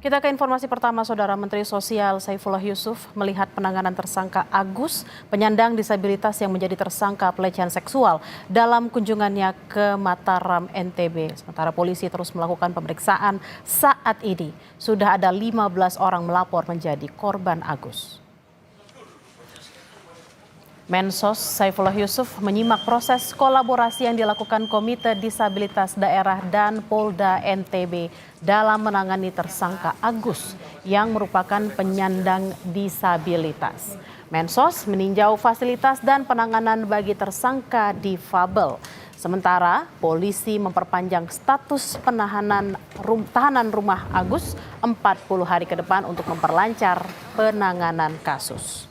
Kita ke informasi pertama, Saudara. Menteri Sosial Saifullah Yusuf melihat penanganan tersangka Agus, penyandang disabilitas yang menjadi tersangka pelecehan seksual dalam kunjungannya ke Mataram, NTB. Sementara polisi terus melakukan pemeriksaan saat ini. Sudah ada 15 orang melapor menjadi korban Agus. Mensos Saifullah Yusuf menyimak proses kolaborasi yang dilakukan Komite Disabilitas Daerah dan Polda NTB dalam menangani tersangka Agus yang merupakan penyandang disabilitas. Mensos meninjau fasilitas dan penanganan bagi tersangka difabel. Sementara polisi memperpanjang status tahanan rumah Agus 40 hari ke depan untuk memperlancar penanganan kasus.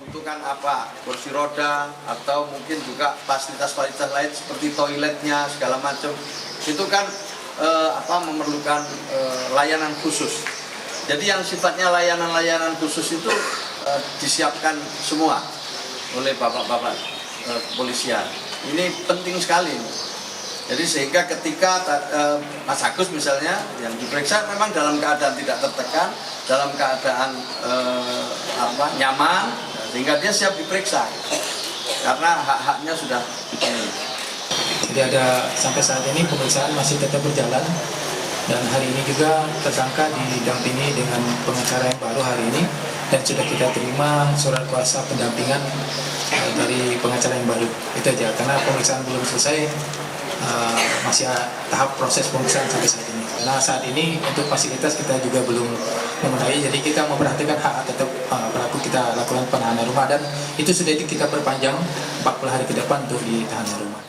Butuhkan apa, kursi roda atau mungkin juga fasilitas-fasilitas lain seperti toiletnya segala macam itu kan memerlukan layanan khusus. Jadi yang sifatnya layanan khusus itu disiapkan semua oleh bapak-bapak kepolisian. Ini penting sekali. Jadi sehingga ketika Mas Agus misalnya yang diperiksa memang dalam keadaan tidak tertekan, dalam keadaan nyaman, sehingga dia siap diperiksa karena hak-haknya sudah dipenuhi. Jadi sampai saat ini pemeriksaan masih tetap berjalan dan hari ini juga tersangka didampingi dengan pengacara yang baru hari ini dan sudah kita terima surat kuasa pendampingan dari pengacara yang baru. Itu aja karena pemeriksaan belum selesai. Masih tahap proses pemeriksaan sampai saat ini. Karena saat ini untuk fasilitas kita juga belum memenuhi, jadi kita memperhatikan hak tetap pelaku, kita lakukan penahanan rumah dan itu sudah kita perpanjang 40 hari ke depan untuk ditahanan rumah.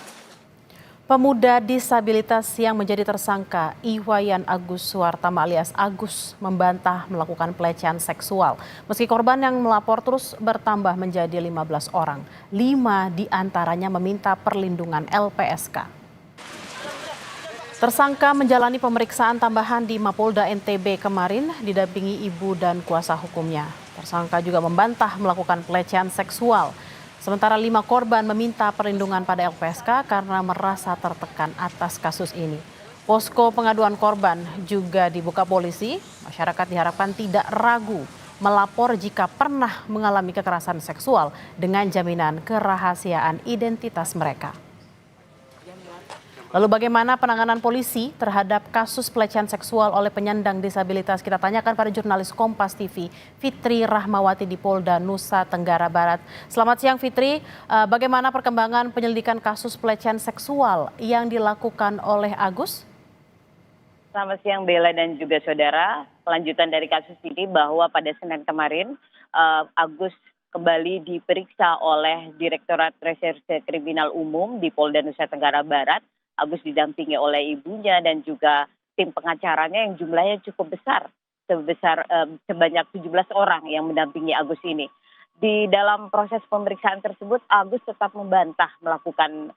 Pemuda disabilitas yang menjadi tersangka Iwayan Agus Suartama alias Agus membantah melakukan pelecehan seksual. Meski korban yang melapor terus bertambah menjadi 15 orang, 5 diantaranya meminta perlindungan LPSK. Tersangka menjalani pemeriksaan tambahan di Mapolda NTB kemarin didampingi ibu dan kuasa hukumnya. Tersangka juga membantah melakukan pelecehan seksual. Sementara 5 korban meminta perlindungan pada LPSK karena merasa tertekan atas kasus ini. Posko pengaduan korban juga dibuka polisi. Masyarakat diharapkan tidak ragu melapor jika pernah mengalami kekerasan seksual dengan jaminan kerahasiaan identitas mereka. Lalu bagaimana penanganan polisi terhadap kasus pelecehan seksual oleh penyandang disabilitas? Kita tanyakan pada jurnalis Kompas TV, Fitri Rahmawati di Polda Nusa Tenggara Barat. Selamat siang Fitri, bagaimana perkembangan penyelidikan kasus pelecehan seksual yang dilakukan oleh Agus? Selamat siang Bella dan juga saudara. Kelanjutan dari kasus ini bahwa pada Senin kemarin Agus kembali diperiksa oleh Direktorat Reserse Kriminal Umum di Polda Nusa Tenggara Barat. Agus didampingi oleh ibunya dan juga tim pengacaranya yang jumlahnya cukup besar, sebanyak 17 orang yang mendampingi Agus ini. Di dalam proses pemeriksaan tersebut, Agus tetap membantah melakukan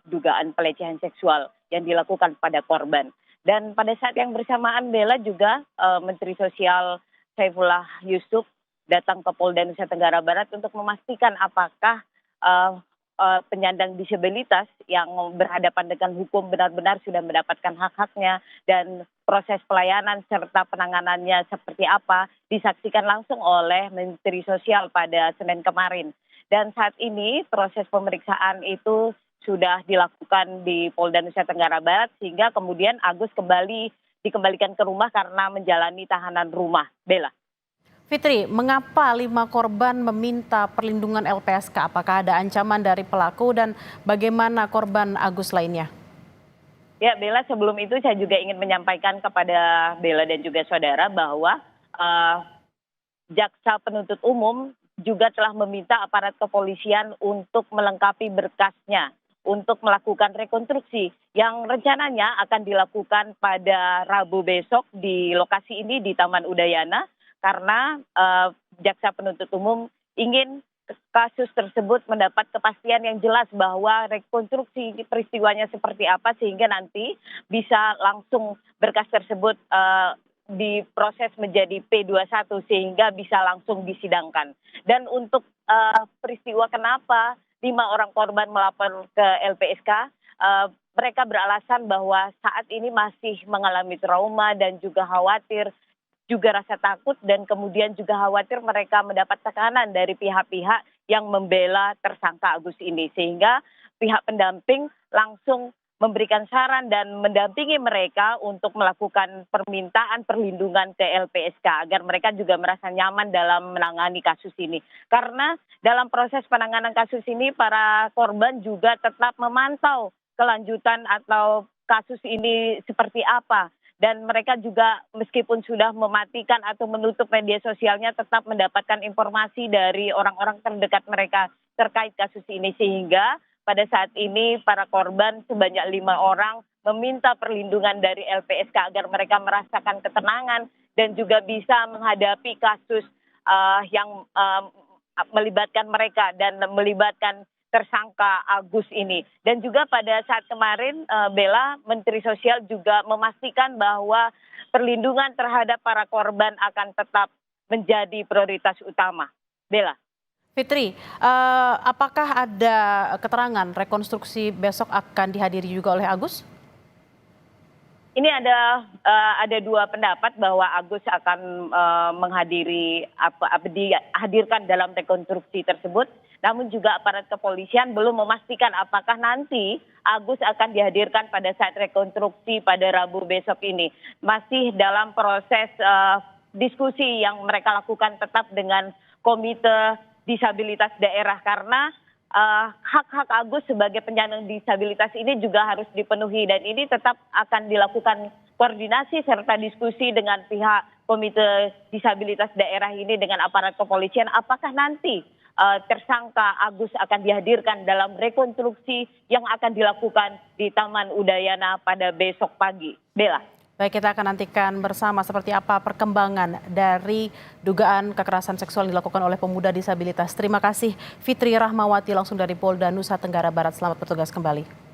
dugaan pelecehan seksual yang dilakukan pada korban. Dan pada saat yang bersamaan Bella juga Menteri Sosial Saifullah Yusuf datang ke Polda Nusa Tenggara Barat untuk memastikan apakah penyandang disabilitas yang berhadapan dengan hukum benar-benar sudah mendapatkan hak-haknya dan proses pelayanan serta penanganannya seperti apa disaksikan langsung oleh Menteri Sosial pada Senin kemarin. Dan saat ini proses pemeriksaan itu sudah dilakukan di Polda Nusa Tenggara Barat sehingga kemudian Agus dikembalikan ke rumah karena menjalani tahanan rumah. Bella. Fitri, mengapa 5 korban meminta perlindungan LPSK? Apakah ada ancaman dari pelaku dan bagaimana korban Agus lainnya? Ya Bella, sebelum itu saya juga ingin menyampaikan kepada Bella dan juga saudara bahwa Jaksa Penuntut Umum juga telah meminta aparat kepolisian untuk melengkapi berkasnya untuk melakukan rekonstruksi yang rencananya akan dilakukan pada Rabu besok di lokasi ini di Taman Udayana. Karena Jaksa Penuntut Umum ingin kasus tersebut mendapat kepastian yang jelas bahwa rekonstruksi peristiwanya seperti apa sehingga nanti bisa langsung berkas tersebut diproses menjadi P21 sehingga bisa langsung disidangkan. Dan untuk peristiwa kenapa 5 orang korban melapor ke LPSK, mereka beralasan bahwa saat ini masih mengalami trauma dan juga khawatir, juga rasa takut dan kemudian juga khawatir mereka mendapat tekanan dari pihak-pihak yang membela tersangka Agus ini. Sehingga pihak pendamping langsung memberikan saran dan mendampingi mereka untuk melakukan permintaan perlindungan ke LPSK agar mereka juga merasa nyaman dalam menangani kasus ini. Karena dalam proses penanganan kasus ini para korban juga tetap memantau kelanjutan atau kasus ini seperti apa. Dan mereka juga meskipun sudah mematikan atau menutup media sosialnya tetap mendapatkan informasi dari orang-orang terdekat mereka terkait kasus ini. Sehingga pada saat ini para korban sebanyak 5 orang meminta perlindungan dari LPSK agar mereka merasakan ketenangan dan juga bisa menghadapi kasus yang melibatkan mereka dan melibatkan tersangka Agus ini. Dan juga pada saat kemarin Bella, Menteri Sosial juga memastikan bahwa perlindungan terhadap para korban akan tetap menjadi prioritas utama. Bella. Fitri, apakah ada keterangan rekonstruksi besok akan dihadiri juga oleh Agus? Ini ada dua pendapat bahwa Agus akan menghadiri dihadirkan dalam rekonstruksi tersebut. Namun juga aparat kepolisian belum memastikan apakah nanti Agus akan dihadirkan pada saat rekonstruksi pada Rabu besok ini. Masih dalam proses diskusi yang mereka lakukan tetap dengan Komite Disabilitas Daerah karena hak-hak Agus sebagai penyandang disabilitas ini juga harus dipenuhi dan ini tetap akan dilakukan koordinasi serta diskusi dengan pihak Komite Disabilitas Daerah ini dengan aparat kepolisian apakah nanti tersangka Agus akan dihadirkan dalam rekonstruksi yang akan dilakukan di Taman Udayana pada besok pagi. Bella. Baik, kita akan nantikan bersama seperti apa perkembangan dari dugaan kekerasan seksual yang dilakukan oleh pemuda disabilitas. Terima kasih Fitri Rahmawati langsung dari Polda Nusa Tenggara Barat. Selamat bertugas kembali.